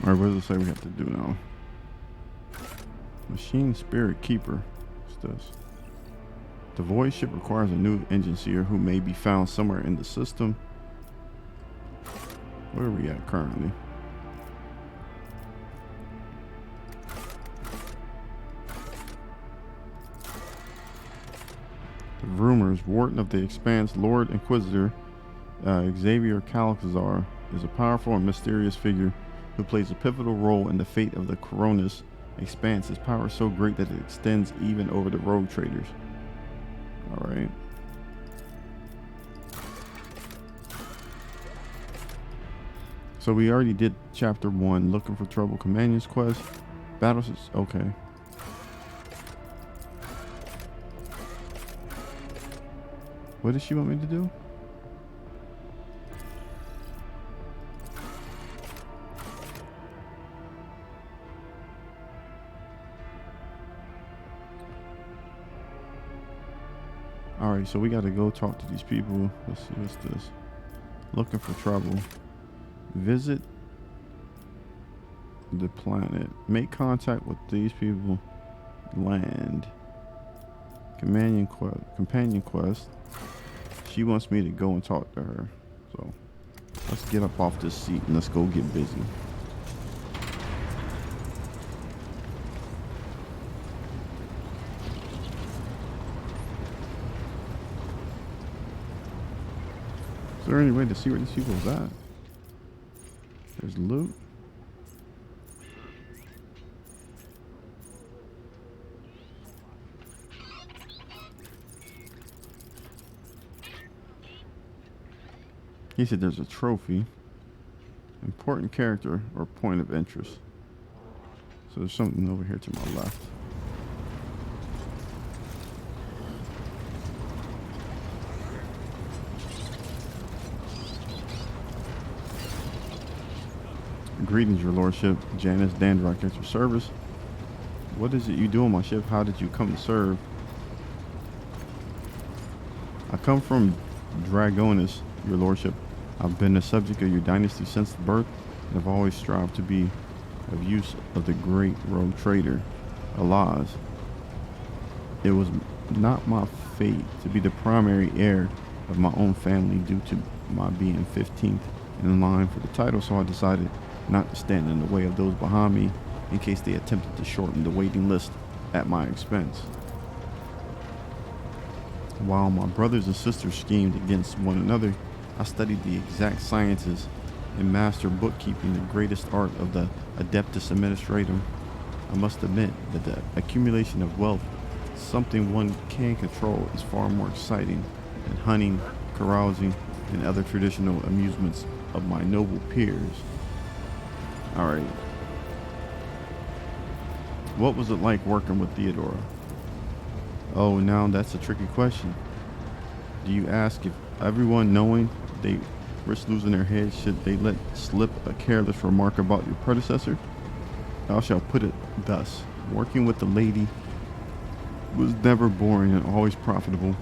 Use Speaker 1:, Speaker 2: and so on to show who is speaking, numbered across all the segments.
Speaker 1: Alright, what does it say we have to do now? Machine Spirit Keeper. What's this? The void ship requires a new engine seer who may be found somewhere in the system. Where are we at currently? The rumors, Warden of the Expanse, Lord Inquisitor, Xavier Calcazar, is a powerful and mysterious figure who plays a pivotal role in the fate of the Coronis Expanse. His power is so great that it extends even over the rogue traders. Alright. So we already did chapter 1, Looking for Trouble Companions quest. Battles is okay. What does she want me to do? Alright, so we got to go talk to these people. Let's see, what's this? Looking for trouble. Visit the planet. Make contact with these people. Land. Companion quest. She wants me to go and talk to her. So let's get up off this seat and let's go get busy. Is there any way to see where these people is at? There's loot. He said there's a trophy. Important character or point of interest. So there's something over here to my left. Greetings, your lordship. Janice Dandrock at your service. What is it you do on my ship? How did you come to serve? I come from Dragonis, your lordship. I've been the subject of your dynasty since birth, and have always strived to be of use of the great rogue trader, Alaz. It was not my fate to be the primary heir of my own family due to my being 15th in line for the title, so I decided not to stand in the way of those behind me in case they attempted to shorten the waiting list at my expense. While my brothers and sisters schemed against one another, I studied the exact sciences and mastered bookkeeping, the greatest art of the Adeptus Administratum. I must admit that the accumulation of wealth, something one can control, is far more exciting than hunting, carousing, and other traditional amusements of my noble peers. Alright. What was it like working with Theodora? Oh, now that's a tricky question. Do you ask if everyone knowing they risk losing their heads should they let slip a careless remark about your predecessor? I shall put it thus. Working with the lady was never boring and always profitable.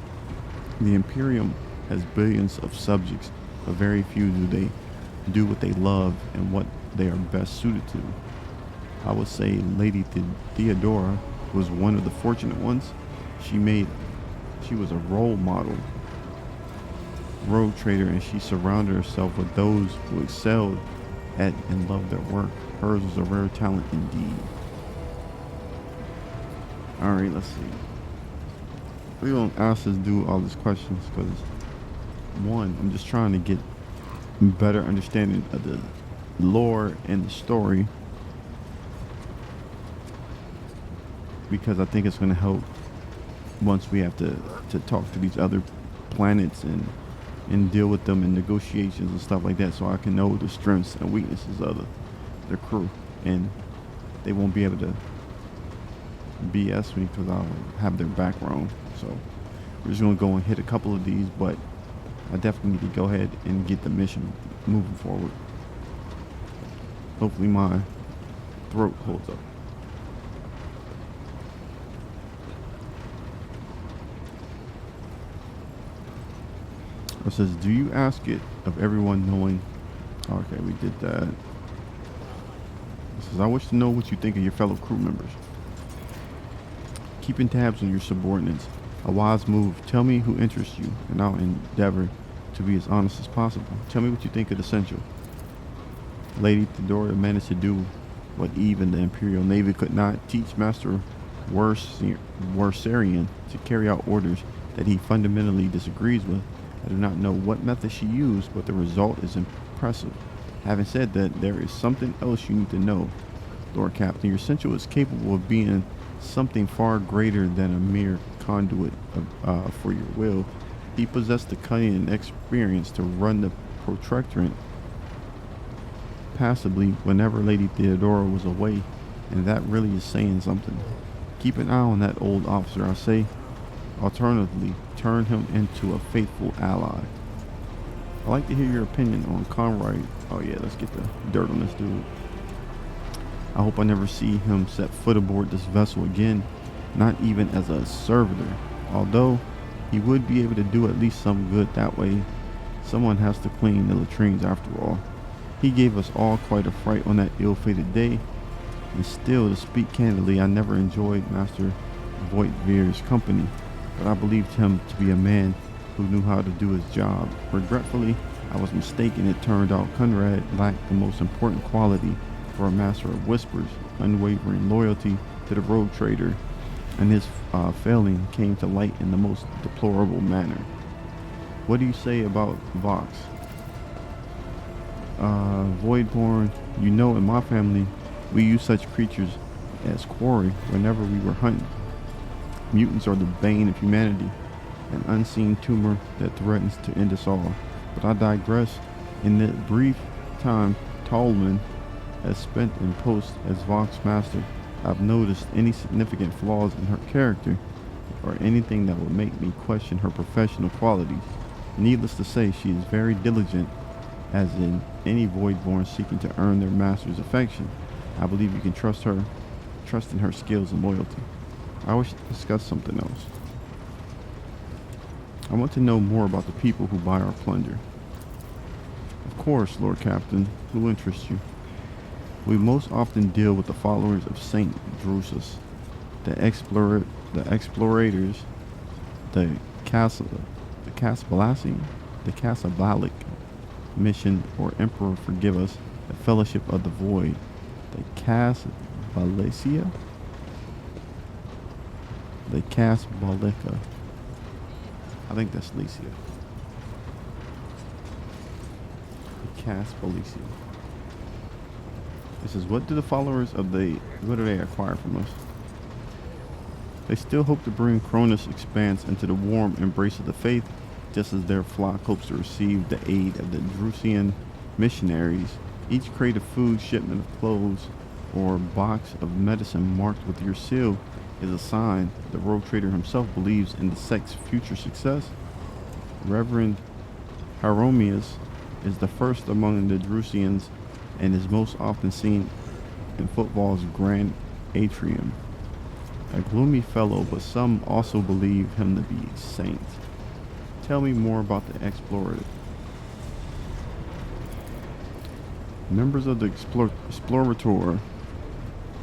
Speaker 1: The Imperium has billions of subjects, but very few do what they love and what they are best suited to. I would say Lady Theodora was one of the fortunate ones. She was a role model rogue trader, and she surrounded herself with those who excelled at and loved their work. Hers was a rare talent indeed. Alright, let's see. We won't ask us to do all these questions because, one, I'm just trying to get better understanding of the lore and the story, because I think it's going to help once we have to talk to these other planets and deal with them in negotiations and stuff like that, so I can know the strengths and weaknesses of the crew, and they won't be able to BS me because I'll have their background. So we're just going to go and hit a couple of these, but I definitely need to go ahead and get the mission moving forward. Hopefully my throat holds up. It says, do you ask it of everyone knowing? Okay, we did that. Says, I wish to know what you think of your fellow crew members. Keeping tabs on your subordinates, a wise move. Tell me who interests you, and I'll endeavor to be as honest as possible. Tell me what you think is essential. Lady Theodora managed to do what even the Imperial Navy could not: teach Master Worsarian to carry out orders that he fundamentally disagrees with. I do not know what method she used, but the result is impressive. Having said that, there is something else you need to know, Lord Captain. Your Essential is capable of being something far greater than a mere conduit for your will. He possessed the cunning and experience to run the Protectorate passively whenever Lady Theodora was away, and that really is saying something. Keep an eye on that old officer, I say. Alternatively, turn him into a faithful ally. I'd like to hear your opinion on Conroy. Oh yeah, let's get the dirt on this dude. I hope I never see him set foot aboard this vessel again, not even as a servitor. Although he would be able to do at least some good that way. Someone has to clean the latrines after all. He gave us all quite a fright on that ill-fated day, and still, to speak candidly, I never enjoyed Master Voigtveer's company, but I believed him to be a man who knew how to do his job. Regretfully, I was mistaken. It turned out Conrad lacked the most important quality for a Master of Whispers: unwavering loyalty to the rogue trader, and his failing came to light in the most deplorable manner. What do you say about Vox? Voidborn, you know, in my family, we use such creatures as quarry whenever we were hunting. Mutants are the bane of humanity, an unseen tumor that threatens to end us all. But I digress. In the brief time Tallman has spent in post as Vox Master, I've noticed any significant flaws in her character or anything that would make me question her professional qualities. Needless to say, she is very diligent, as in any Voidborn seeking to earn their master's affection. I believe you can trust in her skills and loyalty. I wish to discuss something else. I want to know more about the people who buy our plunder. Of course, Lord Captain, who interests you? We most often deal with the followers of Saint Drusus, the explorators, the Casabalic mission, or Emperor forgive us, the Fellowship of the Void, the Casabalica. I think that's Lycia. The Casabalica. This is, what do the followers of what do they acquire from us? They still hope to bring Cronus' expanse into the warm embrace of the faith, just as their flock hopes to receive the aid of the Drusian missionaries. Each crate of food, shipment of clothes, or box of medicine marked with your seal is a sign the rogue trader himself believes in the sect's future success. Reverend Hieromius is the first among the Drusians and is most often seen in football's grand atrium. A gloomy fellow, but some also believe him to be a saint. Tell me more about the explorer. Members of the Explorator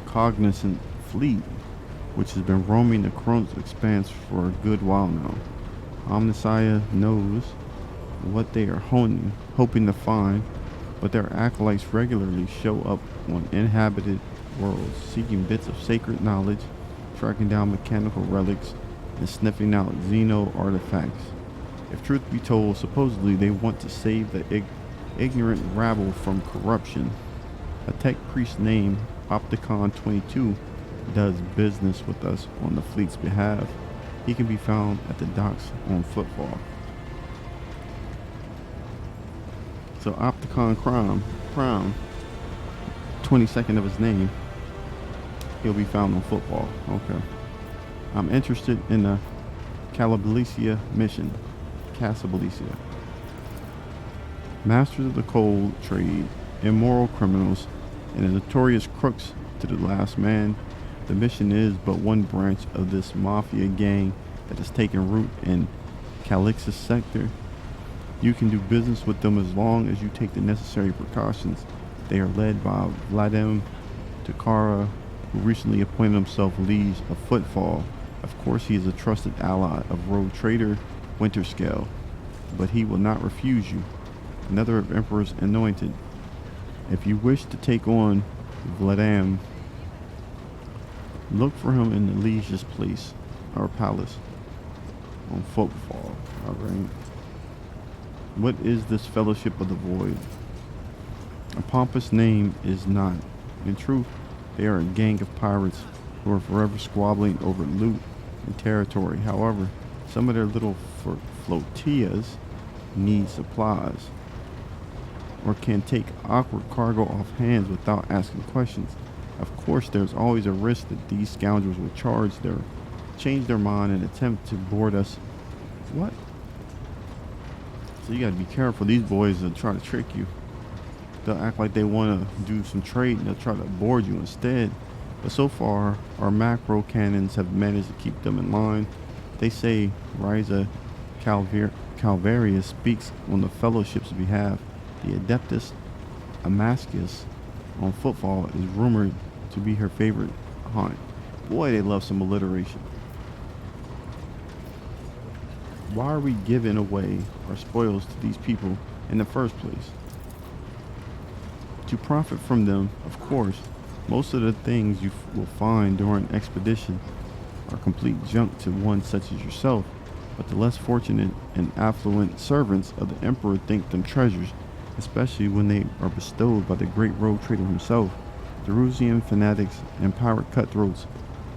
Speaker 1: Cognizant Fleet, which has been roaming the Cronus Expanse for a good while now. Omnissiah knows what they are hoping to find, but their acolytes regularly show up on inhabited worlds, seeking bits of sacred knowledge, tracking down mechanical relics, and sniffing out xeno artifacts. If truth be told, supposedly they want to save the ignorant rabble from corruption. A tech priest named Opticon 22 does business with us on the fleet's behalf. He can be found at the docks on Footfall. So Opticon Crown, 22nd of his name, he'll be found on Football. Okay. I'm interested in the Casabalica mission. Casabalica. Masters of the cold trade, immoral criminals, and the notorious crooks to the last man. The mission is but one branch of this mafia gang that has taken root in Calixus sector. You can do business with them as long as you take the necessary precautions. They are led by Vladimir Takara, who recently appointed himself liege of Footfall. Of course, he is a trusted ally of rogue trader Winterscale, but he will not refuse you. Another of Emperor's anointed. If you wish to take on Vladam, look for him in the liege's place, or palace, on Footfall. Alright. What is this Fellowship of the Void? A pompous name is not. In truth, they are a gang of pirates who are forever squabbling over loot and territory. However, some of their little flotillas need supplies, or can take awkward cargo off hands without asking questions. Of course, there's always a risk that these scoundrels will change their mind and attempt to board us. What? So you gotta be careful. These boys will try to trick you. They'll act like they want to do some trade and they'll try to board you instead. But so far, our macro cannons have managed to keep them in line. They say Ryza Calvarius speaks on the Fellowship's behalf. The Adeptus Amascus on Footfall is rumored to be her favorite haunt. Boy, they love some alliteration. Why are we giving away our spoils to these people in the first place? To profit from them, of course. Most of the things you will find during an expedition are complete junk to one such as yourself, but the less fortunate and affluent servants of the Emperor think them treasures, especially when they are bestowed by the great rogue trader himself. Jerusalem fanatics and pirate cutthroats,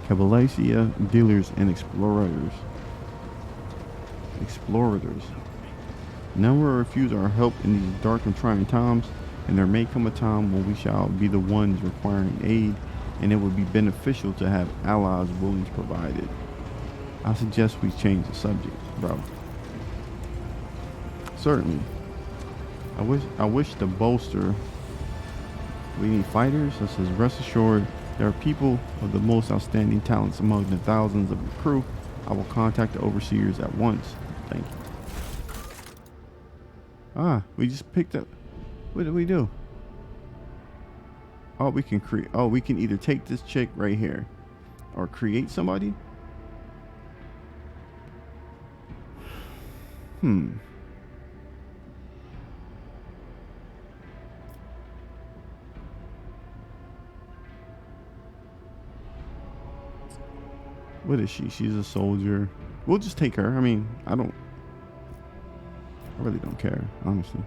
Speaker 1: Cabalacia dealers and explorators. None will refuse our help in these dark and trying times, and there may come a time when we shall be the ones requiring aid, and it would be beneficial to have allies willing to provide it. I suggest we change the subject, bro. Certainly. I wish to bolster. We need fighters. It says, rest assured, there are people of the most outstanding talents among the thousands of your crew. I will contact the overseers at once. Thank you. Ah, we just picked up. What did we do? Oh, we can create. Oh, we can either take this chick right here or create somebody. What is she? She's a soldier. We'll just take her. I mean, I really don't care, honestly.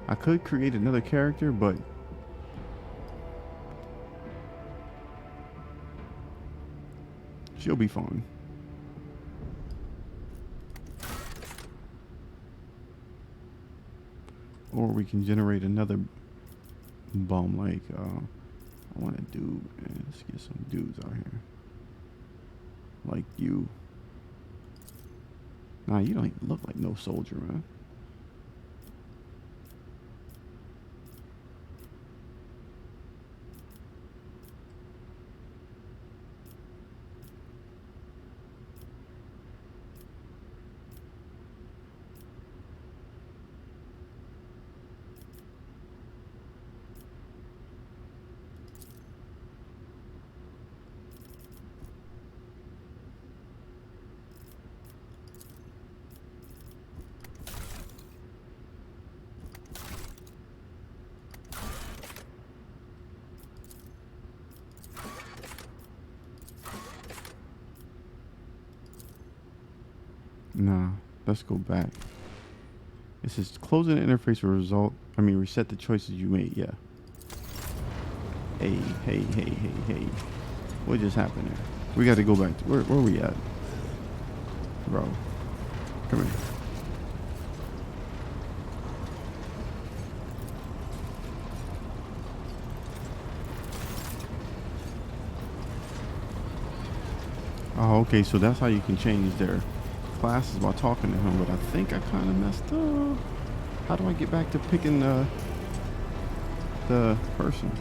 Speaker 1: I could create another character, but she'll be fine. Or we can generate another bum like I want a dude, man. Let's get some dudes out here. Like you. Nah, you don't even look like no soldier, man. Nah, let's go back. It says closing the interface will reset the choices you made. Yeah. Hey. What just happened there? We got to go back to where we at? Bro, come here. Oh, okay, so that's how you can change their classes by talking to him, but I think I kind of messed up. How do I get back to picking the person?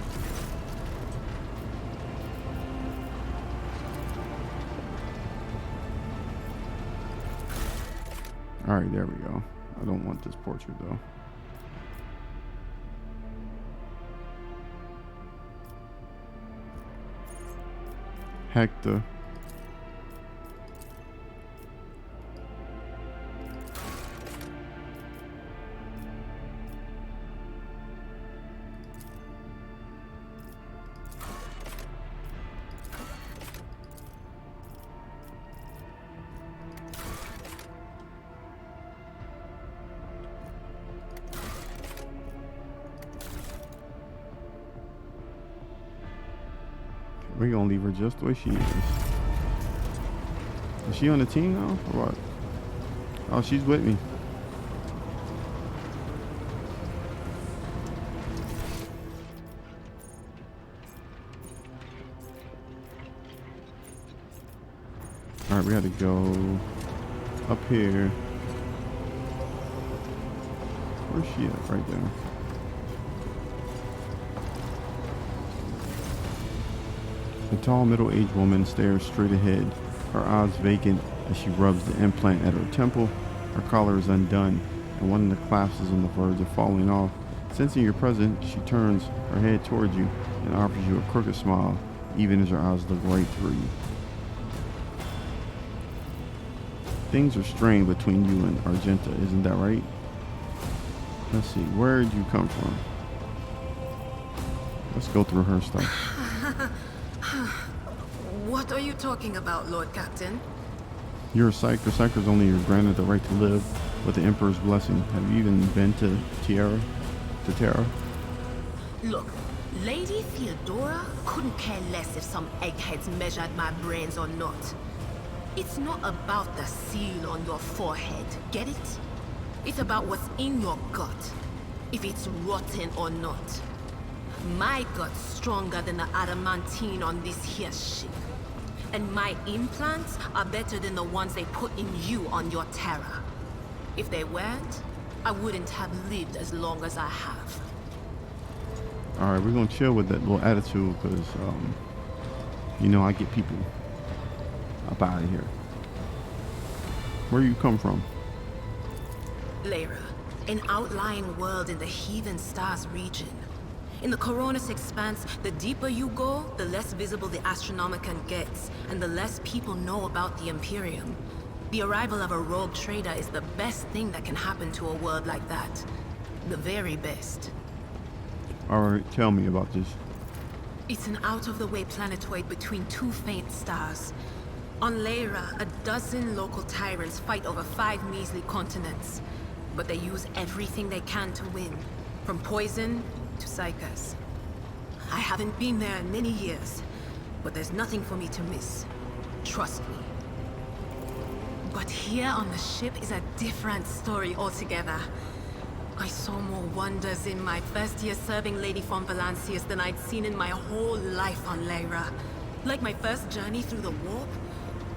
Speaker 1: All right, there we go. I don't want this portrait though. Hector. We're gonna leave her just the way she is. Is she on the team now, or what? Oh, she's with me. Alright, we had to go up here. Where's she at? Right there. The tall, middle-aged woman stares straight ahead, her eyes vacant as she rubs the implant at her temple. Her collar is undone, and one of the clasps is on the verge of falling off. Sensing your presence, she turns her head towards you and offers you a crooked smile, even as her eyes look right through you. Things are strained between you and Argenta, isn't that right? Let's see, where did you come from? Let's go through her stuff.
Speaker 2: What are you talking about, Lord Captain?
Speaker 1: You're a psyker. Psykers only are granted the right to live with the Emperor's blessing. Have you even been to Terra?
Speaker 2: Look, Lady Theodora couldn't care less if some eggheads measured my brains or not. It's not about the seal on your forehead, get it? It's about what's in your gut, if it's rotten or not. My gut's stronger than the adamantine on this here ship. And my implants are better than the ones they put in you on your Terra. If they weren't, I wouldn't have lived as long as I have.
Speaker 1: Alright, we're gonna chill with that little attitude because, you know, I get people up out of here. Where you come from?
Speaker 2: Lyra, an outlying world in the Heathen Stars region. In the Coronis Expanse, the deeper you go, the less visible the Astronomicon gets, and the less people know about the Imperium. The arrival of a rogue trader is the best thing that can happen to a world like that. The very best.
Speaker 1: Alright, tell me about this.
Speaker 2: It's an out-of-the-way planetoid between two faint stars. On Lyra, a dozen local tyrants fight over 5 measly continents. But they use everything they can to win, from poison to psychers. I haven't been there in many years, but there's nothing for me to miss. Trust me. But here on the ship is a different story altogether. I saw more wonders in my first year serving Lady von Valancius than I'd seen in my whole life on Lyra. Like my first journey through the warp,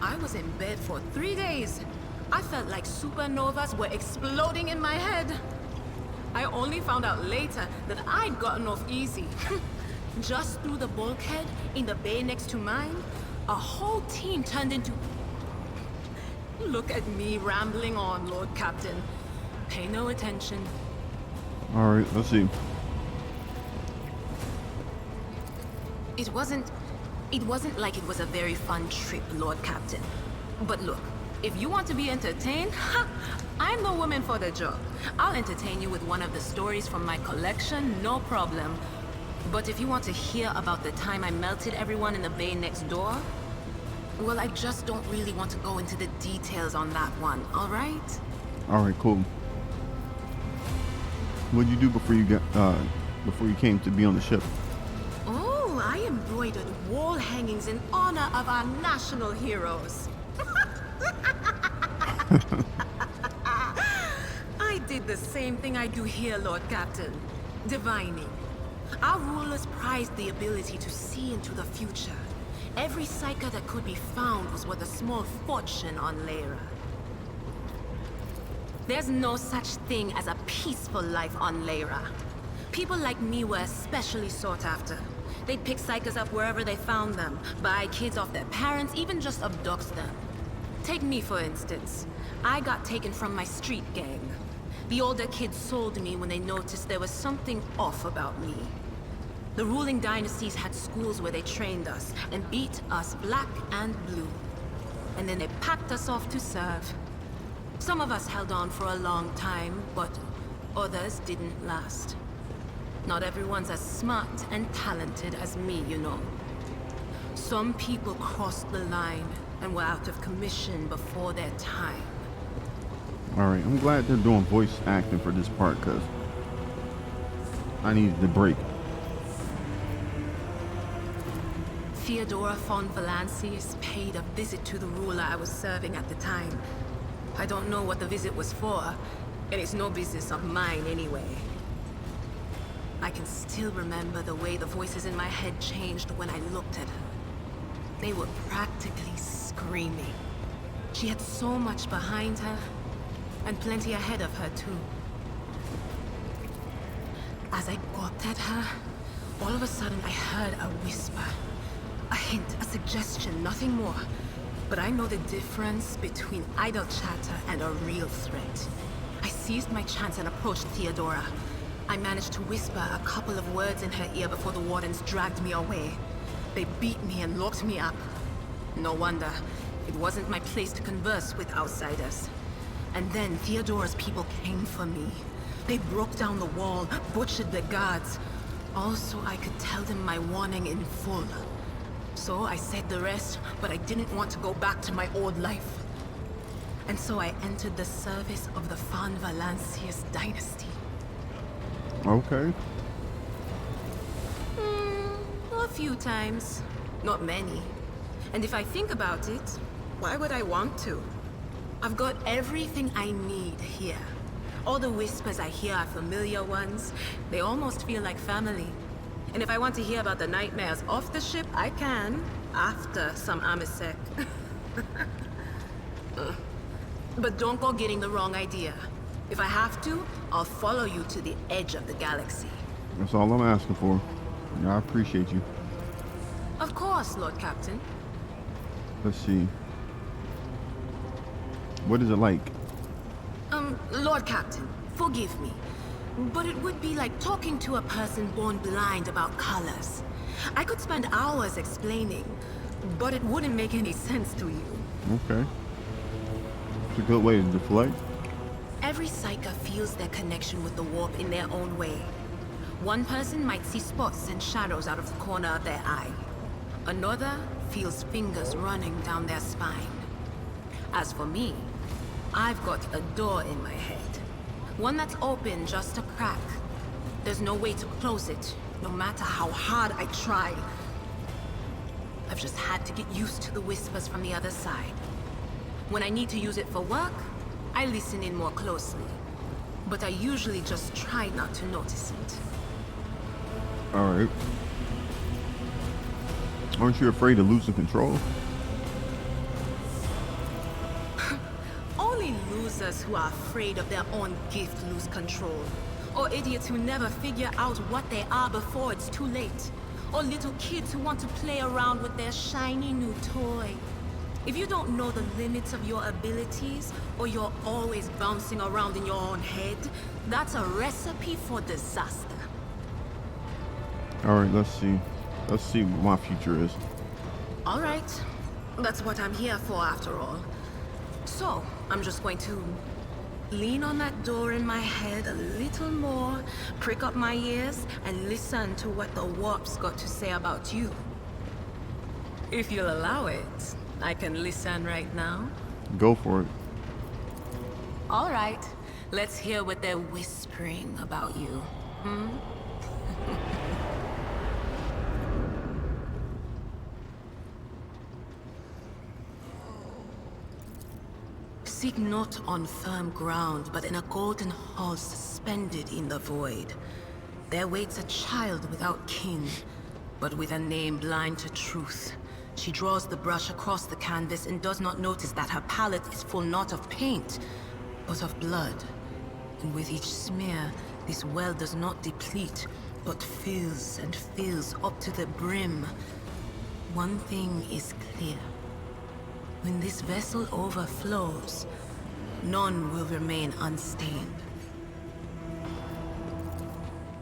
Speaker 2: I was in bed for 3 days. I felt like supernovas were exploding in my head. I only found out later that I'd gotten off easy. Just through the bulkhead, in the bay next to mine, a whole team turned into... Look at me rambling on, Lord Captain. Pay no attention.
Speaker 1: Alright, let's see.
Speaker 2: It wasn't like it was a very fun trip, Lord Captain. But look, if you want to be entertained, I'm the woman for the job. I'll entertain you with one of the stories from my collection, no problem. But if you want to hear about the time I melted everyone in the bay next door, well, I just don't really want to go into the details on that one, all right?
Speaker 1: Alright, cool. What'd you do before you came to be on the ship?
Speaker 2: Oh, I embroidered wall hangings in honor of our national heroes. I did the same thing I do here, Lord Captain. Divining. Our rulers prized the ability to see into the future. Every psyker that could be found was worth a small fortune on Lyra. There's no such thing as a peaceful life on Lyra. People like me were especially sought after. They'd pick psychers up wherever they found them, buy kids off their parents, even just abduct them. Take me, for instance. I got taken from my street gang. The older kids sold me when they noticed there was something off about me. The ruling dynasties had schools where they trained us and beat us black and blue. And then they packed us off to serve. Some of us held on for a long time, but others didn't last. Not everyone's as smart and talented as me, you know. Some people crossed the line and were out of commission before their time.
Speaker 1: Alright, I'm glad they're doing voice acting for this part, because I needed the break.
Speaker 2: Theodora von Valancius paid a visit to the ruler I was serving at the time. I don't know what the visit was for, and it's no business of mine anyway. I can still remember the way the voices in my head changed when I looked at her. They were practically screaming. She had so much behind her, and plenty ahead of her too. As I gawped at her, all of a sudden I heard a whisper. A hint, a suggestion, nothing more. But I know the difference between idle chatter and a real threat. I seized my chance and approached Theodora. I managed to whisper a couple of words in her ear before the wardens dragged me away. They beat me and locked me up. No wonder. It wasn't my place to converse with outsiders. And then Theodora's people came for me. They broke down the wall, butchered the guards. Also, I could tell them my warning in full. So I said the rest, but I didn't want to go back to my old life. And so I entered the service of the von Valancius dynasty.
Speaker 1: Okay.
Speaker 2: A few times. Not many. And if I think about it, why would I want to? I've got everything I need here. All the whispers I hear are familiar ones. They almost feel like family. And if I want to hear about the nightmares off the ship, I can, after some Amisec. But don't go getting the wrong idea. If I have to, I'll follow you to the edge of the galaxy.
Speaker 1: That's all I'm asking for. Yeah, I appreciate you.
Speaker 2: Of course, Lord Captain.
Speaker 1: Let's see. What is it like?
Speaker 2: Lord Captain, forgive me. But it would be like talking to a person born blind about colors. I could spend hours explaining, but it wouldn't make any sense to you.
Speaker 1: Okay. It's a good way to deflect.
Speaker 2: Every psyker feels their connection with the warp in their own way. One person might see spots and shadows out of the corner of their eye. Another feels fingers running down their spine. As for me, I've got a door in my head. One that's open just a crack. There's no way to close it, no matter how hard I try. I've just had to get used to the whispers from the other side. When I need to use it for work, I listen in more closely. But I usually just try not to notice it.
Speaker 1: Alright. Aren't you afraid of losing control?
Speaker 2: Only losers who are afraid of their own gift lose control. Or idiots who never figure out what they are before it's too late. Or little kids who want to play around with their shiny new toy. If you don't know the limits of your abilities, or you're always bouncing around in your own head, that's a recipe for disaster.
Speaker 1: Alright, let's see. Let's see what my future is.
Speaker 2: All right. That's what I'm here for, after all. So, I'm just going to lean on that door in my head a little more, prick up my ears, and listen to what the warp's got to say about you. If you'll allow it, I can listen right now.
Speaker 1: Go for it.
Speaker 2: All right. Let's hear what they're whispering about you. Seek not on firm ground, but in a golden hall suspended in the void. There waits a child without kin, but with a name blind to truth. She draws the brush across the canvas and does not notice that her palette is full not of paint, but of blood. And with each smear, this well does not deplete, but fills and fills up to the brim. One thing is clear. When this vessel overflows, none will remain unstained.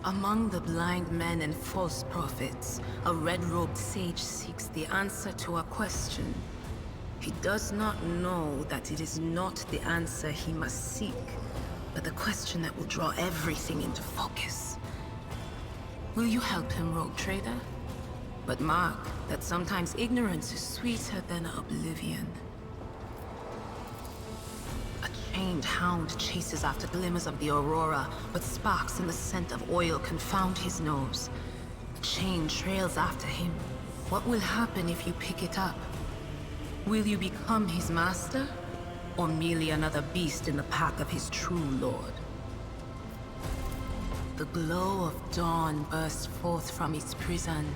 Speaker 2: Among the blind men and false prophets, a red-robed sage seeks the answer to a question. He does not know that it is not the answer he must seek, but the question that will draw everything into focus. Will you help him, rogue trader? But mark that sometimes ignorance is sweeter than oblivion. A chained hound chases after glimmers of the aurora, but sparks in the scent of oil confound his nose. The chain trails after him. What will happen if you pick it up? Will you become his master? Or merely another beast in the pack of his true lord? The glow of dawn bursts forth from its prison.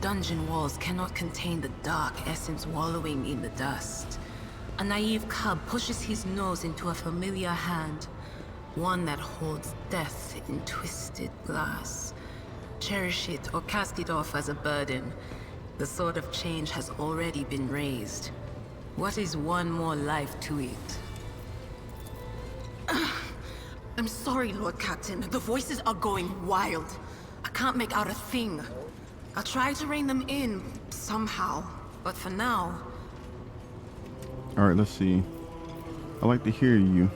Speaker 2: Dungeon walls cannot contain the dark essence wallowing in the dust. A naive cub pushes his nose into a familiar hand, one that holds death in twisted glass. Cherish it or cast it off as a burden. The sword of change has already been raised. What is one more life to it? I'm sorry, Lord Captain. The voices are going wild. I can't make out a thing. I'll try to rein them in, somehow. But for now...
Speaker 1: Alright, let's see. I like to hear you.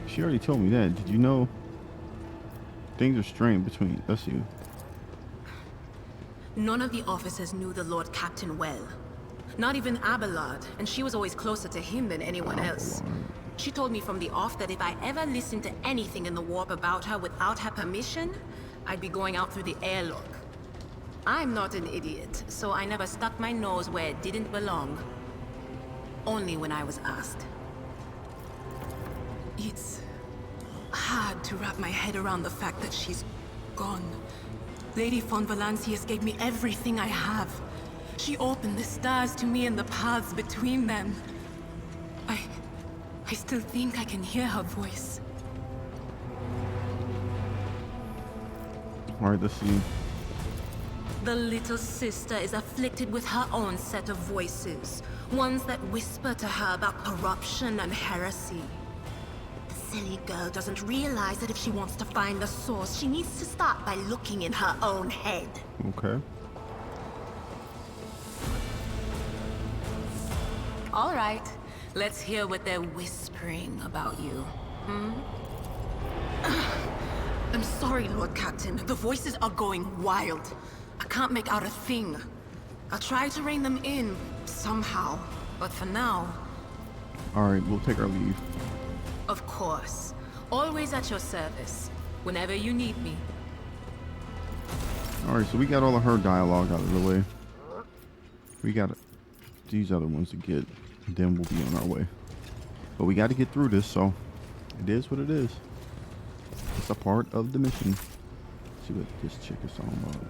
Speaker 1: She already told me that. Did you know? Things are strained between... Let's see.
Speaker 2: None of the officers knew the Lord Captain well. Not even Abelard, and she was always closer to him than anyone else. She told me from the off that if I ever listened to anything in the warp about her without her permission, I'd be going out through the airlock. I'm not an idiot, so I never stuck my nose where it didn't belong. Only when I was asked. It's hard to wrap my head around the fact that she's gone. Lady von Valancius gave me everything I have. She opened the stars to me and the paths between them. I still think I can hear her voice.
Speaker 1: Alright, let's see.
Speaker 2: The little sister is afflicted with her own set of voices. Ones that whisper to her about corruption and heresy. The silly girl doesn't realize that if she wants to find the source, she needs to start by looking in her own head.
Speaker 1: Okay.
Speaker 2: All right, let's hear what they're whispering about you. I'm sorry, Lord Captain. The voices are going wild. I can't make out a thing. I'll try to rein them in, somehow. But for now...
Speaker 1: Alright, we'll take our leave.
Speaker 2: Of course. Always at your service. Whenever you need me.
Speaker 1: Alright, so we got all of her dialogue out of the way. We got these other ones to get. Then we'll be on our way. But we got to get through this, so it is what it is. It's a part of the mission. Let's see what this chick is talking about.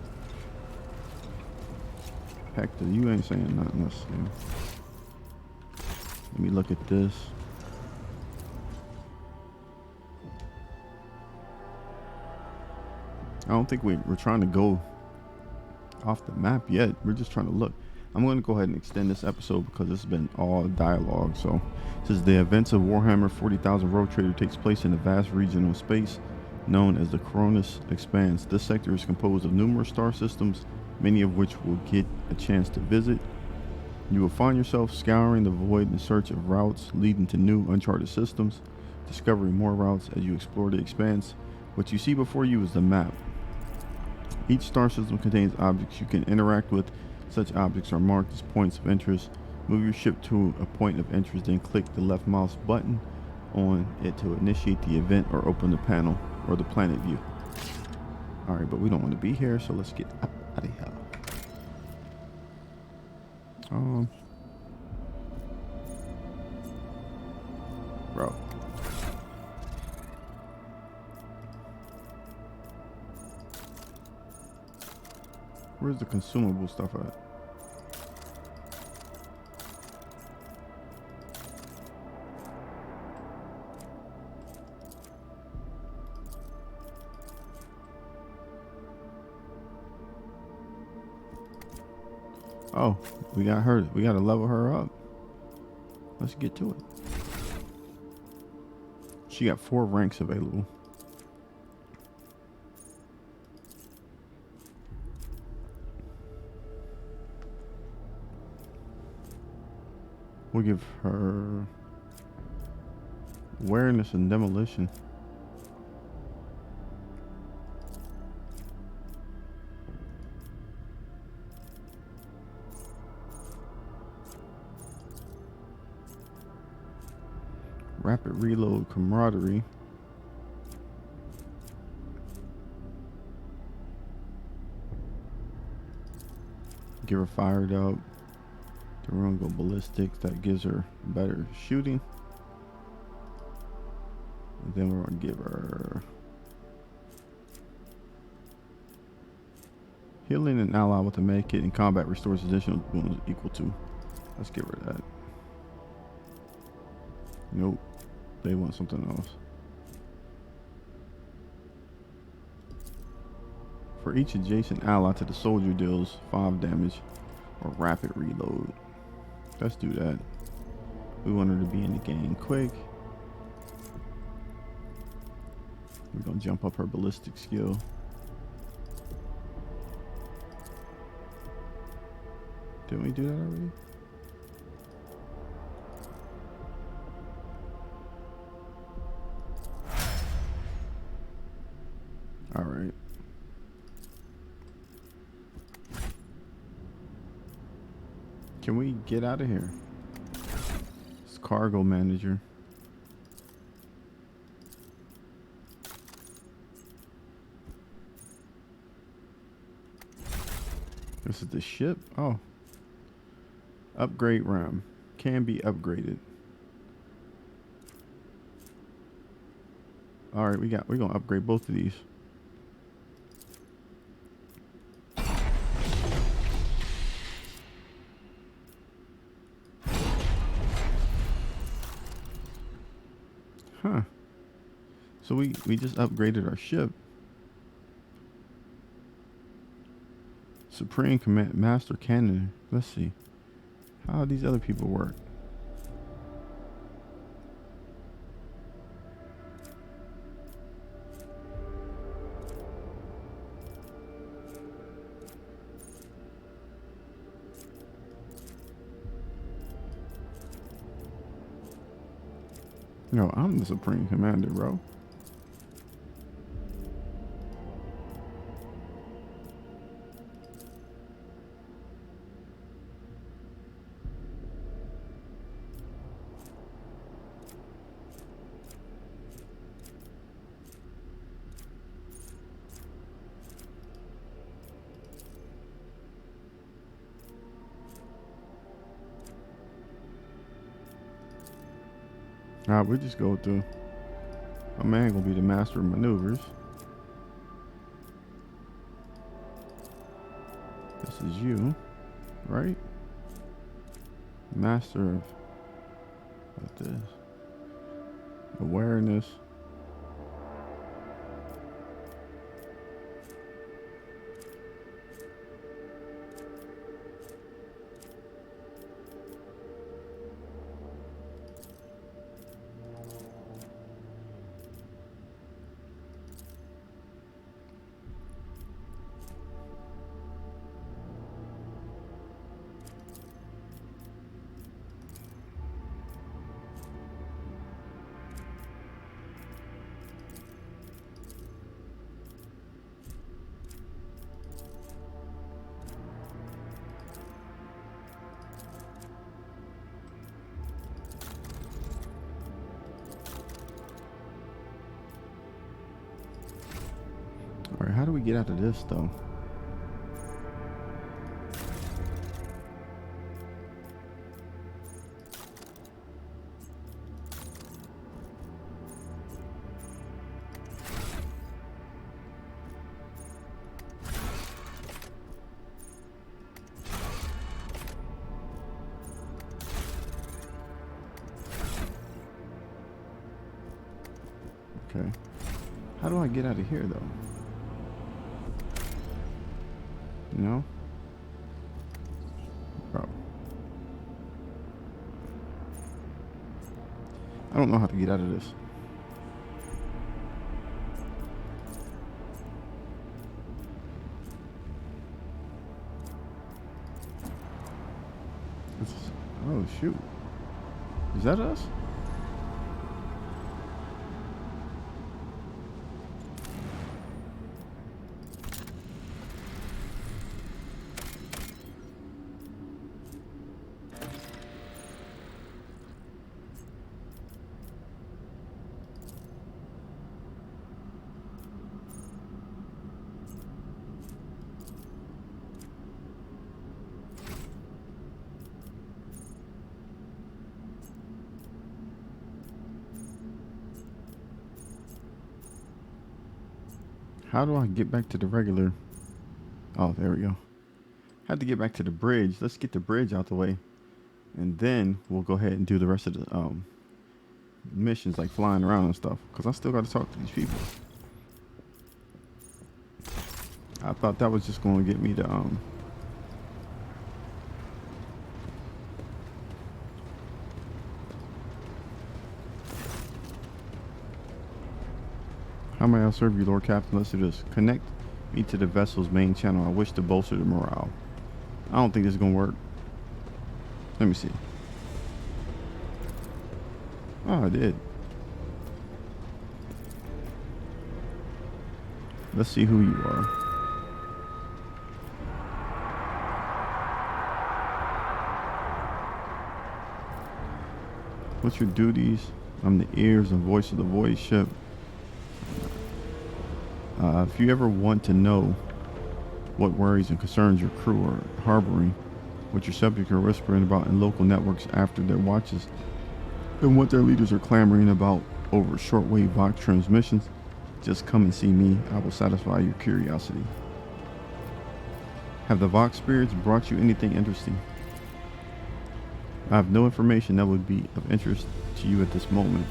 Speaker 1: Hector, you ain't saying nothing. Let's see. Let me look at this. I don't think we're trying to go off the map yet. We're just trying to look. I'm going to go ahead and extend this episode because it's been all dialogue. So, it says the events of Warhammer 40,000 Rogue Trader takes place in a vast region of space known as the Cronus Expanse. This sector is composed of numerous star systems, many of which will get a chance to visit. You will find yourself scouring the void in search of routes leading to new uncharted systems, discovering more routes as you explore the expanse. What you see before you is the map. Each star system contains objects you can interact with. Such objects are marked as points of interest. Move your ship to a point of interest, then click the left mouse button on it to initiate the event or open the panel or the planet view. Alright, but we don't want to be here, so let's get up out of here. Bro. Where's the consumable stuff at? Oh, we got her. We got to level her up. Let's get to it. She got 4 ranks available. We'll give her awareness and demolition. Rapid reload, camaraderie. Give her fired up. Then we're gonna go ballistics. That gives her better shooting. And then we're gonna give her healing an ally with a med kit in combat restores additional bonus equal to. Let's give her that. Nope. They want something else. For each adjacent ally to the soldier deals 5 damage or rapid reload. Let's do that. We want her to be in the game quick. We're gonna jump up her ballistic skill. Didn't we do that already? All right. Can we get out of here? It's cargo manager. This is the ship. Oh. Upgrade RAM. Can be upgraded. All right, we're gonna upgrade both of these. Huh. So we just upgraded our ship. Supreme Command Master Cannon. Let's see. How these other people work. No, I'm the Supreme Commander, bro. Alright, we just go through. My man gonna be the master of maneuvers. This is you, right? Master of what this? Awareness. All right, how do we get out of this though? Okay. How do I get out of here though? No? Bro. I don't know how to get out of this. Oh, shoot. Is that us? How do I get back to the regular? Oh, there we go. Had to get back to the bridge. Let's get the bridge out the way, and then we'll go ahead and do the rest of the missions, like flying around and stuff. Cause I still got to talk to these people. I thought that was just going to get me to How may I serve you, Lord Captain? Let's do this. Connect me to the vessel's main channel. I wish to bolster the morale. I don't think this is gonna work. Let me see. Oh, I did. Let's see who you are. What's your duties? I'm the ears and voice of the void ship. If you ever want to know what worries and concerns your crew are harboring, what your subjects are whispering about in local networks after their watches, and what their leaders are clamoring about over shortwave Vox transmissions, just come and see me. I will satisfy your curiosity. Have the Vox spirits brought you anything interesting? I have no information that would be of interest to you at this moment.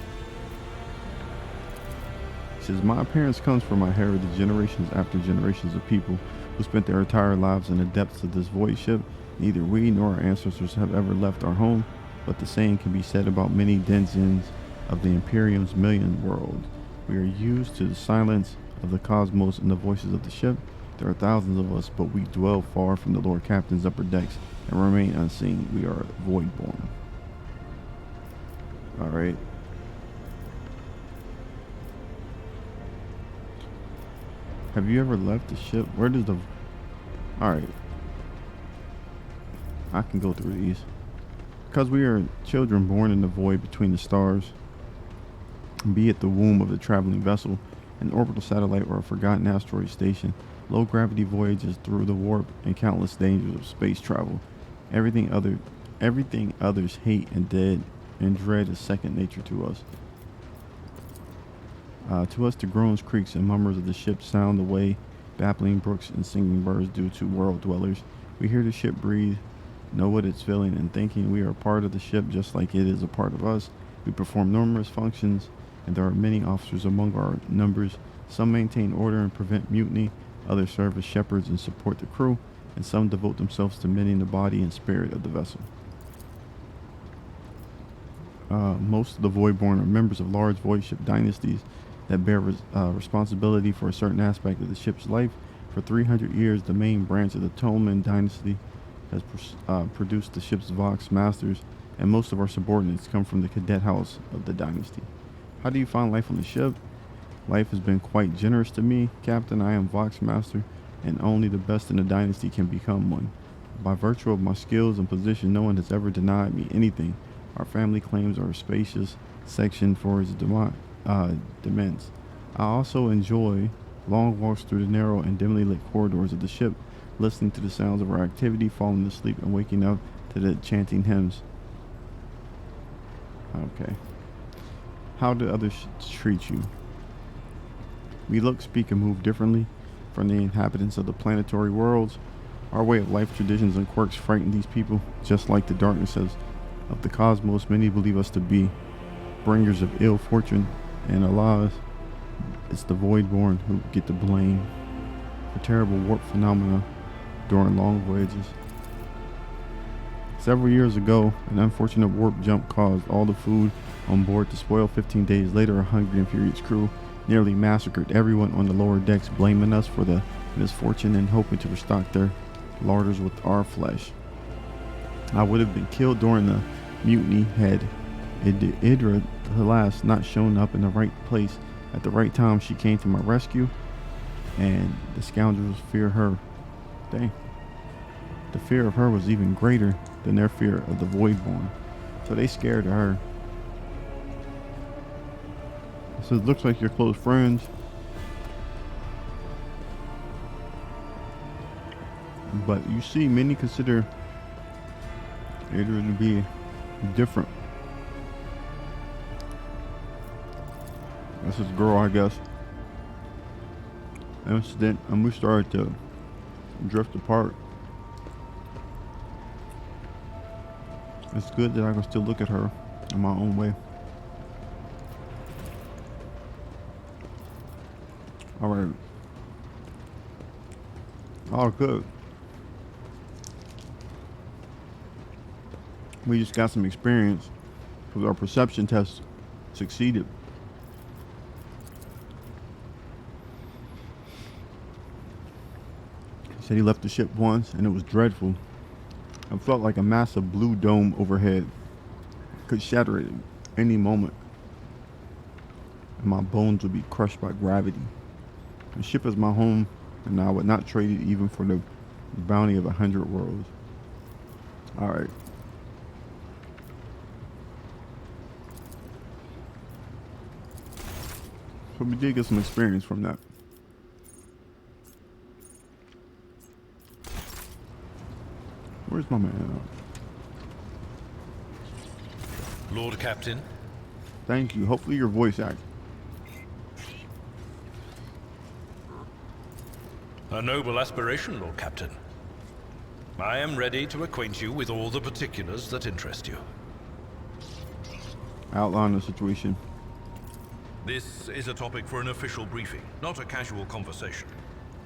Speaker 1: He says, my appearance comes from my heritage, generations after generations of people who spent their entire lives in the depths of this void ship. Neither we nor our ancestors have ever left our home, but the same can be said about many denizens of the Imperium's million world. We are used to the silence of the cosmos and the voices of the ship. There are thousands of us, but we dwell far from the Lord Captain's upper decks and remain unseen. We are void-born. Alright. Have you ever left the ship? Where does the... Alright. I can go through these. Because we are children born in the void between the stars, be it the womb of the traveling vessel, an orbital satellite, or a forgotten asteroid station, low gravity voyages through the warp and countless dangers of space travel. Everything others hate and dread is second nature to us. To us, the groans, creaks, and murmurs of the ship sound the way babbling brooks and singing birds do to world dwellers. We hear the ship breathe, know what it's feeling and thinking. We are a part of the ship just like it is a part of us. We perform numerous functions, and there are many officers among our numbers. Some maintain order and prevent mutiny, others serve as shepherds and support the crew, and some devote themselves to mending the body and spirit of the vessel. Most of the Voidborn are members of large void ship dynasties that bear responsibility for a certain aspect of the ship's life. For 300 years, the main branch of the Tolman dynasty has produced the ship's Vox masters, and most of our subordinates come from the cadet house of the dynasty. How do you find life on the ship? Life has been quite generous to me, Captain. I am Vox master, and only the best in the dynasty can become one. By virtue of my skills and position, no one has ever denied me anything. Our family claims are a spacious section for its demands. I also enjoy long walks through the narrow and dimly lit corridors of the ship, listening to the sounds of our activity, falling asleep, and waking up to the chanting hymns. Okay. How do others treat you? We look, speak, and move differently from the inhabitants of the planetary worlds. Our way of life, traditions, and quirks frighten these people, just like the darknesses of the cosmos. Many believe us to be bringers of ill fortune, and alas, it's the Voidborn who get the blame for terrible warp phenomena during long voyages. Several years ago, an unfortunate warp jump caused all the food on board to spoil. 15 days later, a hungry and furious crew nearly massacred everyone on the lower decks, blaming us for the misfortune and hoping to restock their larders with our flesh. I would have been killed during the mutiny had Idra, alas, not showing up in the right place at the right time, she came to my rescue, and the scoundrels fear her. Dang. The fear of her was even greater than their fear of the Voidborn. So they scared of her. So it looks like you're close friends. But you see, many consider Idra to be different. That's his girl, I guess. Incident, and we started to drift apart. It's good that I can still look at her in my own way. Alright. Oh, good. We just got some experience because our perception test succeeded. He said he left the ship once and it was dreadful. I felt like a massive blue dome overhead could shatter at any moment, and my bones would be crushed by gravity. The ship is my home, and I would not trade it even for the bounty of 100 worlds. Alright. So we did get some experience from that. Where's my man?
Speaker 3: Lord Captain.
Speaker 1: Thank you. Hopefully your voice act.
Speaker 3: A noble aspiration, Lord Captain. I am ready to acquaint you with all the particulars that interest you.
Speaker 1: Outline the situation.
Speaker 3: This is a topic for an official briefing, not a casual conversation.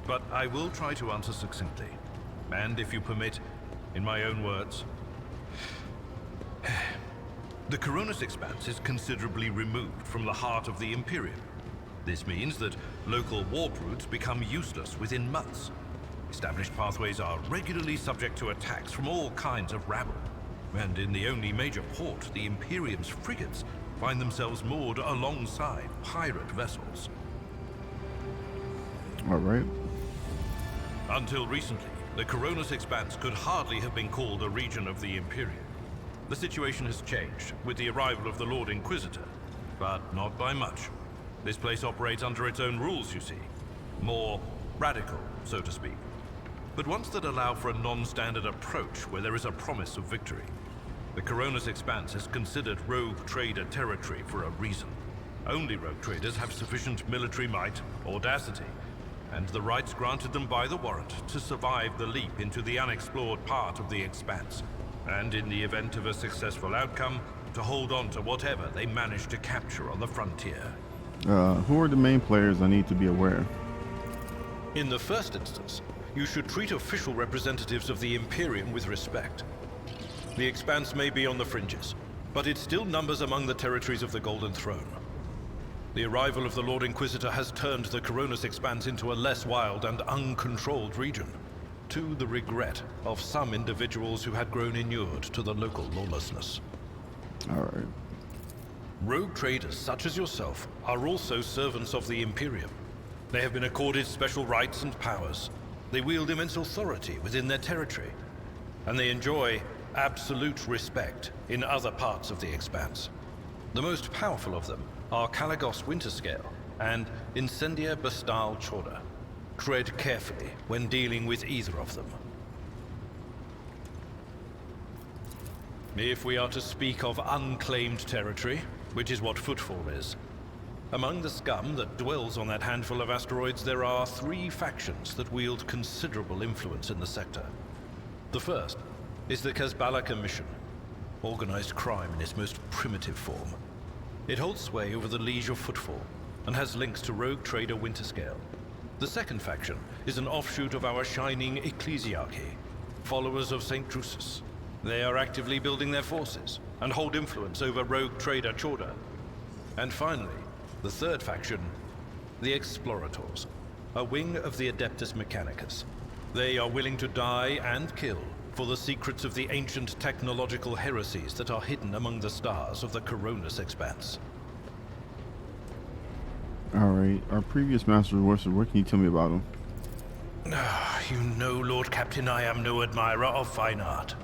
Speaker 3: But I will try to answer succinctly. And if you permit, in my own words, the Coronis Expanse is considerably removed from the heart of the Imperium. This means that local warp routes become useless within months. Established pathways are regularly subject to attacks from all kinds of rabble. And in the only major port, the Imperium's frigates find themselves moored alongside pirate vessels.
Speaker 1: All right.
Speaker 3: Until recently, the Coronis Expanse could hardly have been called a region of the Imperium. The situation has changed with the arrival of the Lord Inquisitor, but not by much. This place operates under its own rules, you see. More radical, so to speak. But ones that allow for a non-standard approach where there is a promise of victory. The Coronis Expanse is considered rogue trader territory for a reason. Only rogue traders have sufficient military might, audacity, and the rights granted them by the warrant to survive the leap into the unexplored part of the Expanse. And in the event of a successful outcome, to hold on to whatever they manage to capture on the frontier.
Speaker 1: Who are the main players I need to be aware?
Speaker 3: In the first instance, you should treat official representatives of the Imperium with respect. The Expanse may be on the fringes, but it still numbers among the territories of the Golden Throne. The arrival of the Lord Inquisitor has turned the Coronis Expanse into a less wild and uncontrolled region, to the regret of some individuals who had grown inured to the local lawlessness.
Speaker 1: All right.
Speaker 3: Rogue traders such as yourself are also servants of the Imperium. They have been accorded special rights and powers. They wield immense authority within their territory, and they enjoy absolute respect in other parts of the Expanse. The most powerful of them are Kalagos Winterscale and Incendia Bastal Chorda. Tread carefully when dealing with either of them. If we are to speak of unclaimed territory, which is what Footfall is, among the scum that dwells on that handful of asteroids, there are 3 factions that wield considerable influence in the sector. The first is the Kazbala Commission, organized crime in its most primitive form. It holds sway over the Liege of Footfall and has links to rogue trader Winterscale. The second faction is an offshoot of our shining ecclesiarchy, followers of St. Drusus. They are actively building their forces and hold influence over rogue trader Chorda. And finally, the third faction, the Explorators, a wing of the Adeptus Mechanicus. They are willing to die and kill for the secrets of the ancient technological heresies that are hidden among the stars of the Coronis expanse.
Speaker 1: Alright, our previous Master Warser, what can you tell me about him?
Speaker 3: You know, Lord Captain, I am no admirer of fine art.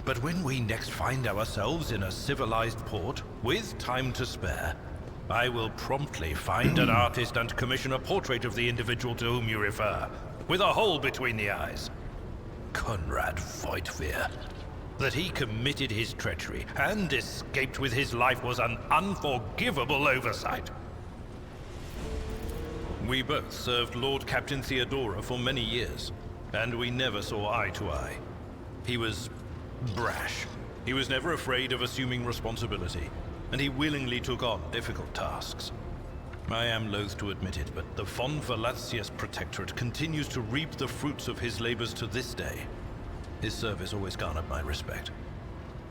Speaker 3: But when we next find ourselves in a civilized port, with time to spare, I will promptly find an artist and commission a portrait of the individual to whom you refer, with a hole between the eyes. Conrad Voigtveer. That he committed his treachery and escaped with his life was an unforgivable oversight. We both served Lord Captain Theodora for many years, and we never saw eye to eye. He was brash. He was never afraid of assuming responsibility, and he willingly took on difficult tasks. I am loath to admit it, but the Von Velatius Protectorate continues to reap the fruits of his labors to this day. His service always garnered my respect.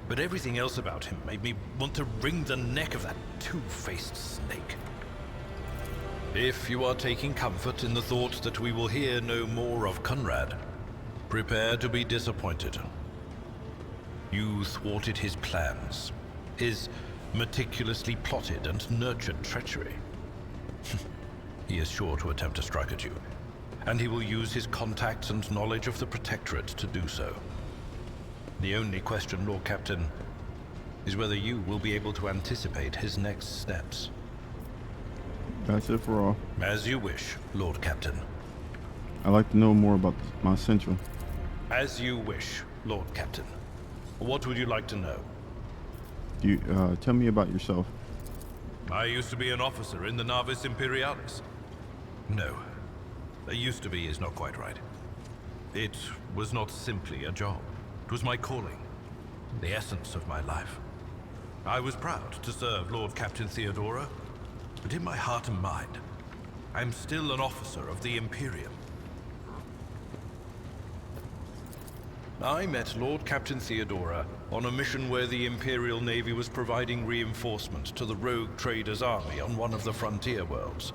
Speaker 3: But everything else about him made me want to wring the neck of that two-faced snake. If you are taking comfort in the thought that we will hear no more of Conrad, prepare to be disappointed. You thwarted his plans, his meticulously plotted and nurtured treachery. He is sure to attempt to strike at you, and he will use his contacts and knowledge of the Protectorate to do so. The only question, Lord Captain, is whether you will be able to anticipate his next steps.
Speaker 1: That's it for all.
Speaker 3: As you wish, Lord Captain.
Speaker 1: I'd like to know more about my Central.
Speaker 3: As you wish, Lord Captain. What would you like to know?
Speaker 1: Tell me about yourself.
Speaker 3: I used to be an officer in the Navis Imperialis. No, used to be is not quite right. It was not simply a job. It was my calling, the essence of my life. I was proud to serve Lord Captain Theodora, but in my heart and mind, I'm still an officer of the Imperium. I met Lord Captain Theodora on a mission where the Imperial Navy was providing reinforcement to the rogue traders' army on one of the frontier worlds.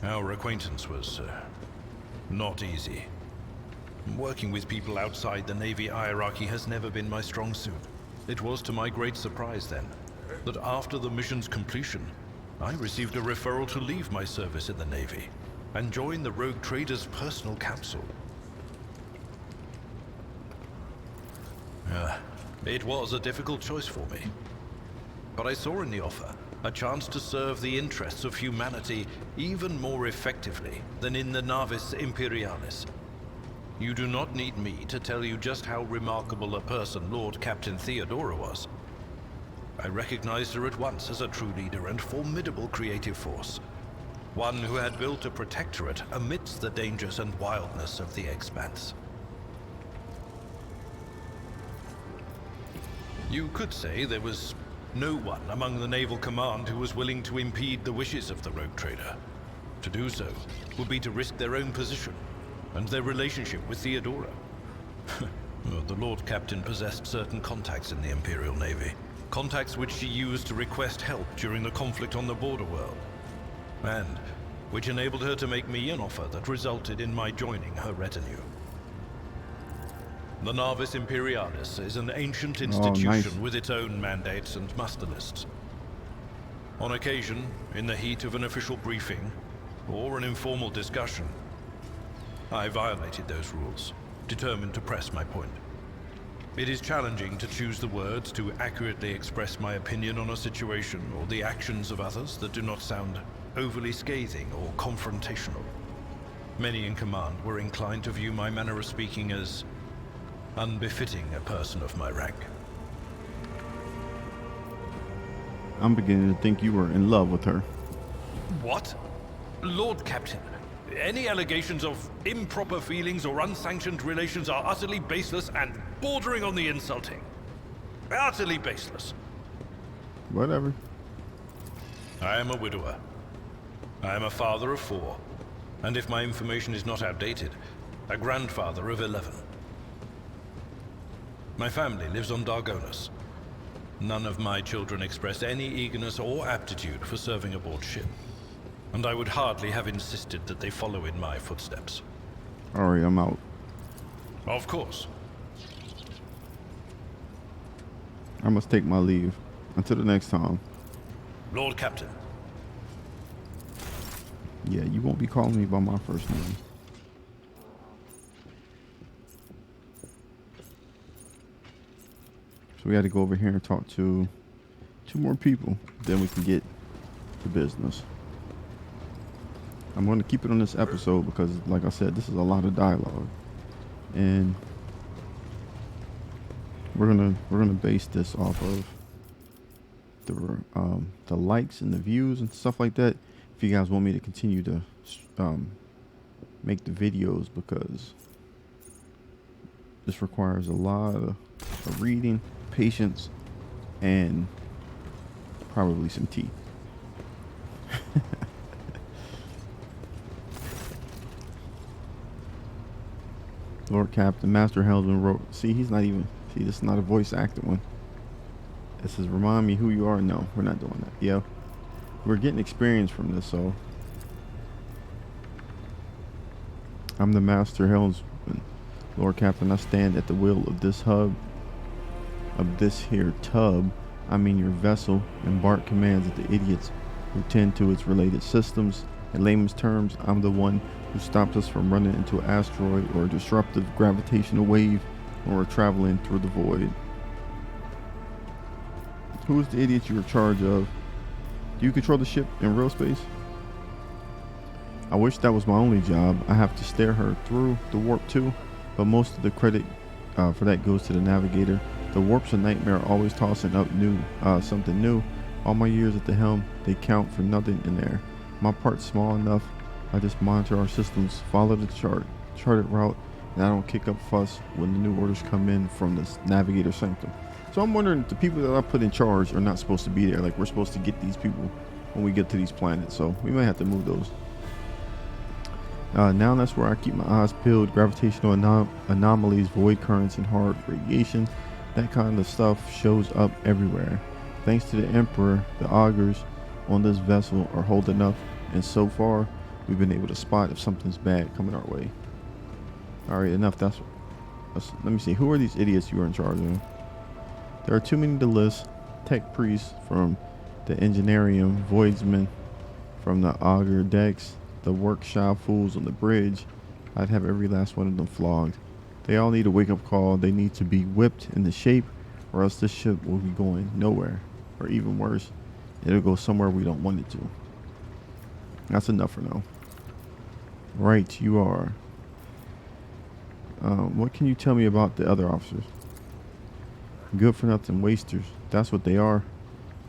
Speaker 3: Our acquaintance was not easy. Working with people outside the Navy hierarchy has never been my strong suit. It was to my great surprise then, that after the mission's completion, I received a referral to leave my service in the Navy and join the rogue traders' personal council. It was a difficult choice for me, but I saw in the offer a chance to serve the interests of humanity even more effectively than in the Navis Imperialis. You do not need me to tell you just how remarkable a person Lord Captain Theodora was. I recognized her at once as a true leader and formidable creative force. One who had built a protectorate amidst the dangers and wildness of the Expanse. You could say there was no one among the naval command who was willing to impede the wishes of the rogue trader. To do so would be to risk their own position and their relationship with Theodora. The Lord Captain possessed certain contacts in the Imperial Navy. Contacts which she used to request help during the conflict on the border world. And which enabled her to make me an offer that resulted in my joining her retinue. The Navis Imperialis is an ancient institution with its own mandates and muster lists. On occasion, in the heat of an official briefing, or an informal discussion, I violated those rules, determined to press my point. It is challenging to choose the words to accurately express my opinion on a situation or the actions of others that do not sound overly scathing or confrontational. Many in command were inclined to view my manner of speaking as unbefitting a person of my rank.
Speaker 1: I'm beginning to think you were in love with her.
Speaker 3: What? Lord Captain, any allegations of improper feelings or unsanctioned relations are utterly baseless and bordering on the insulting. Utterly baseless.
Speaker 1: Whatever.
Speaker 3: I am a widower. I am a father of 4, and if my information is not outdated, a grandfather of 11. My family lives on Dargonus. None of my children express any eagerness or aptitude for serving aboard ship, and I would hardly have insisted that they follow in my footsteps.
Speaker 1: Alright, I'm out.
Speaker 3: Of course.
Speaker 1: I must take my leave. Until the next time.
Speaker 3: Lord Captain.
Speaker 1: Yeah, you won't be calling me by my first name. So we had to go over here and talk to 2 more people. Then we can get to business. I'm going to keep it on this episode because, like I said, this is a lot of dialogue, and we're gonna base this off of the likes and the views and stuff like that. If you guys want me to continue to make the videos, because this requires a lot of reading, patience, and probably some tea. Lord Captain, Master Helmsman wrote. See, he's not even. See, this is not a voice actor one. It says, remind me who you are. No, we're not doing that. Yeah. We're getting experience from this, so. I'm the Master Helmsman. Lord Captain, I stand at the wheel of this hub. Of this here tub. I mean your vessel. Embark commands of the idiots who tend to its related systems. In layman's terms, I'm the one who stops us from running into an asteroid or a disruptive gravitational wave when we're traveling through the void. Who is the idiot you're in charge of? Do you control the ship in real space? I wish that was my only job. I have to steer her through the warp too, but most of the credit for that goes to the navigator. The warp's a nightmare, always tossing up something new. All my years at the helm, they count for nothing in there. My part's small enough. I just monitor our systems, follow the charted route, and I don't kick up fuss when the new orders come in from the navigator sanctum. So I'm wondering, the people that I put in charge are not supposed to be there. Like, we're supposed to get these people when we get to these planets, so we might have to move those. Now that's where I keep my eyes peeled. Gravitational anomalies, void currents, and hard radiation. That kind of stuff shows up everywhere. Thanks to the Emperor, the augurs on this vessel are holding up, and so far we've been able to spot if something's bad coming our way. Alright, enough. That's let me see. Who are these idiots you are in charge of? There are too many to list. Tech priests from the Engineerium, voidsmen from the augur decks, the workshop fools on the bridge. I'd have every last one of them flogged. They all need a wake-up call. They need to be whipped into shape, or else this ship will be going nowhere. Or even worse, it'll go somewhere we don't want it to. That's enough for now. Right, you are. What can you tell me about the other officers? Good for nothing wasters. That's what they are.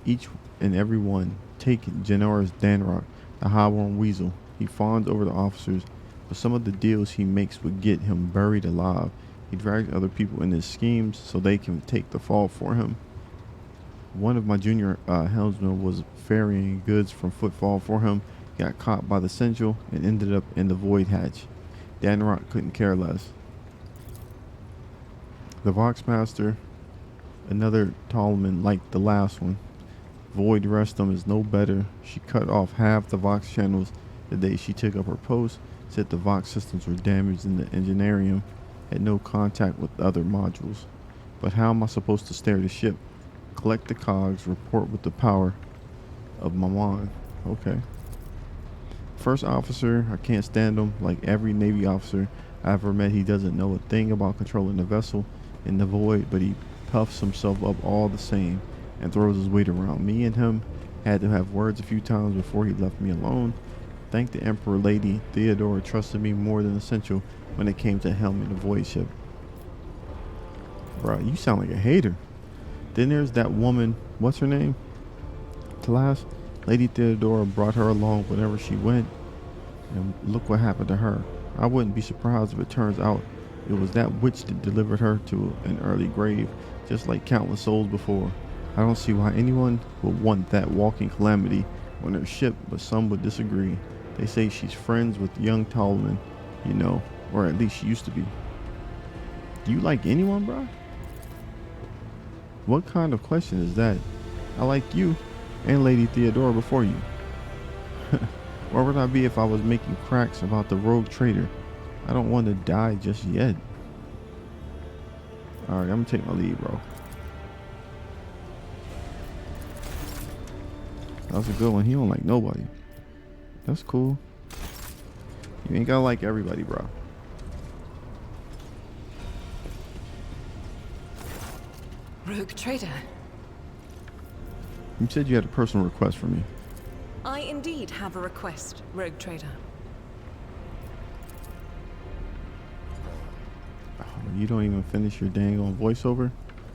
Speaker 1: Each and every one. Take Generous Danrock, the highborn weasel. He fawns over the officers, but some of the deals he makes would get him buried alive. He drags other people in his schemes so they can take the fall for him. One of my junior helmsmen was ferrying goods from Footfall for him, got caught by the Central, and ended up in the Void Hatch. Danrock couldn't care less. The Voxmaster, another Tallman like the last one. Void Restum is no better. She cut off half the Vox channels the day she took up her post, said the Vox systems were damaged in the Engineerium, had no contact with other modules. But how am I supposed to steer the ship? Collect the cogs, report with the power of Maman. Okay. First officer, I can't stand him. Like every Navy officer I ever met, he doesn't know a thing about controlling the vessel in the void, but he puffs himself up all the same and throws his weight around. Me and him had to have words a few times before he left me alone. Thank the Emperor Lady Theodora trusted me more than essential when it came to helming the void ship. Bro, you sound like a hater. Then there's that woman, what's her name? Class. Lady Theodora brought her along whenever she went, and look what happened to her. I wouldn't be surprised if it turns out it was that witch that delivered her to an early grave, just like countless souls before. I don't see why anyone would want that walking calamity on their ship, but some would disagree. They say she's friends with young Tallman, you know, or at least she used to be. Do you like anyone, bro? What kind of question is that? I like you and Lady Theodora before you. Where would I be if I was making cracks about the rogue traitor? I don't want to die just yet. Alright, I'm gonna take my leave, bro. That was a good one. He don't like nobody. That's cool. You ain't gotta like everybody, bro.
Speaker 4: Rogue trader.
Speaker 1: You said you had a personal request for me.
Speaker 4: I indeed have a request, Rogue trader.
Speaker 1: Oh, you don't even finish your dang on voiceover?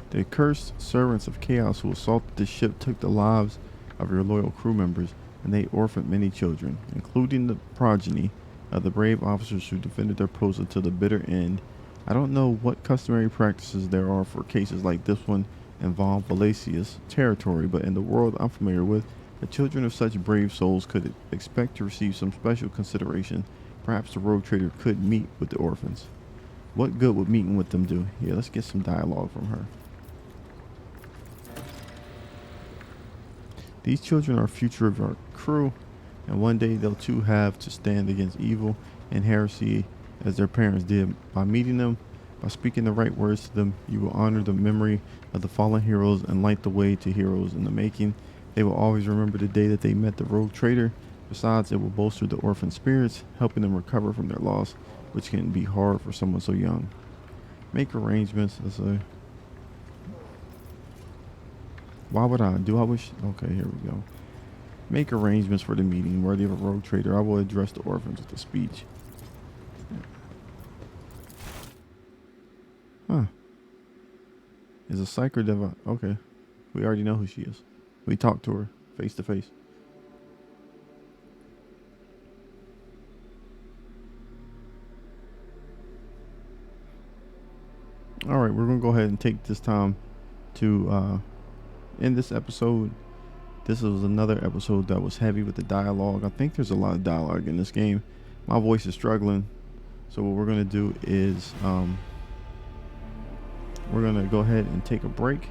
Speaker 1: The accursed servants of chaos who assaulted the ship took the lives of your loyal crew members, and they orphaned many children, including the progeny of the brave officers who defended their posts until the bitter end. I don't know what customary practices there are for cases like this one involve Valacia's territory, but in the world I'm familiar with, the children of such brave souls could expect to receive some special consideration. Perhaps the rogue trader could meet with the orphans. What good would meeting with them do? Yeah, let's get some dialogue from her. These children are future of our crew, and one day they'll too have to stand against evil and heresy as their parents did. By meeting them, by speaking the right words to them, you will honor the memory of the fallen heroes and light the way to heroes in the making. They will always remember the day that they met the rogue trader. Besides, it will bolster the orphan spirits, helping them recover from their loss, which can be hard for someone so young. Make arrangements. Why would I? Do I wish? Okay, here we go. Make arrangements for the meeting worthy of a rogue trader. I will address the orphans with a speech. Huh. Is a psyker diva? Okay. We already know who she is. We talked to her face to face. All right, we're gonna go ahead and take this time to end this episode. This was another episode that was heavy with the dialogue. I think there's a lot of dialogue in this game. My voice is struggling, so what we're gonna do is we're gonna go ahead and take a break.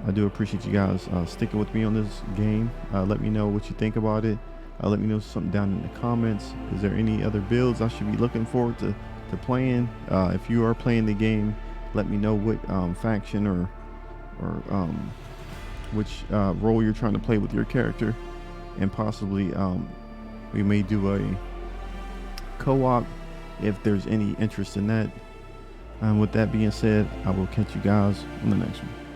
Speaker 1: I do appreciate you guys sticking with me on this game. Let me know what you think about it. Let me know something down in the comments. Is there any other builds I should be looking forward to playing? If you are playing the game, let me know what faction or which role you're trying to play with your character, and possibly we may do a co-op if there's any interest in that. With that being said, I will catch you guys on the next one.